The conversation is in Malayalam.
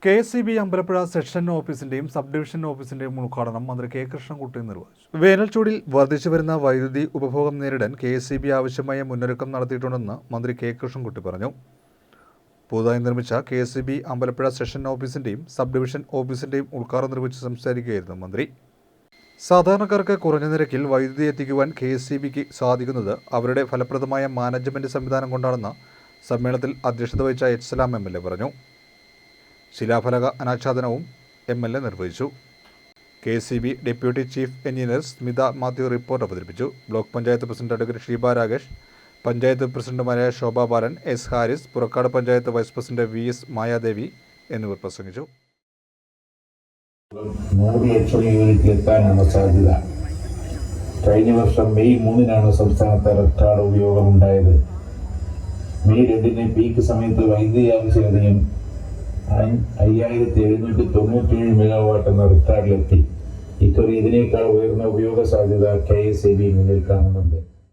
KSEB അമ്പലപ്പുഴ സെഷൻ ഓഫീസിന്റെയും സബ് ഡിവിഷൻ ഓഫീസിന്റെയും ഉദ്ഘാടനം മന്ത്രി കെ കൃഷ്ണൻകുട്ടി നിർവഹിച്ചു. വേനൽച്ചൂടിൽ വർദ്ധിച്ചുവരുന്ന വൈദ്യുതി ഉപഭോഗം നേരിടാൻ KSEB ആവശ്യമായ മുന്നൊരുക്കം നടത്തിയിട്ടുണ്ടെന്ന് മന്ത്രി കെ കൃഷ്ണൻകുട്ടി പറഞ്ഞു. പുതുതായി നിർമ്മിച്ച KSEB അമ്പലപ്പുഴ സെഷൻ ഓഫീസിന്റെയും സബ് ഡിവിഷൻ ഓഫീസിന്റെയും ഉദ്ഘാടനം നിർവഹിച്ച് സംസാരിക്കുകയായിരുന്നു മന്ത്രി. സാധാരണക്കാർക്ക് കുറഞ്ഞ നിരക്കിൽ വൈദ്യുതി എത്തിക്കുവാൻ KSEBക്ക് സാധിക്കുന്നത് അവരുടെ ഫലപ്രദമായ മാനേജ്മെന്റ് സംവിധാനം കൊണ്ടാണെന്ന് സമ്മേളനത്തിൽ അധ്യക്ഷത വഹിച്ച എച്ച് സലാം MLA പറഞ്ഞു. ശിലാഫലക അനാച്ഛാദനവും MLA നിർവഹിച്ചു. KSEB deputy chief engineer Smitha Mathew report അവതരിപ്പിച്ചു. Block panchayat president advocate Sheeba Rakesh, panchayat പ്രസിഡന്റുമാരായ Shobha Balan, S Haris, Purakkad panchayat vice president VS Mayadevi എന്നിവർ പ്രസംഗിച്ചു. 100 ലക്ഷം യൂണിറ്റ് എത്താനാണ് സാധ്യത. കഴിഞ്ഞ വർഷം മെയ് 3 സംസ്ഥാനത്ത് റെക്കോർഡ് ഉപയോഗമുണ്ടായത്. മെയ് 2 പീക്ക് സമയത്ത് വൈദ്യുതി ആവശ്യകതയും 5797 മെഗാവാട്ട് എന്ന റെക്കോർഡിലെത്തി. ഇക്കുറി ഇതിനേക്കാൾ ഉയർന്ന ഉപയോഗ സാധ്യത KSEB മുന്നിൽ കാണുന്നുണ്ട്.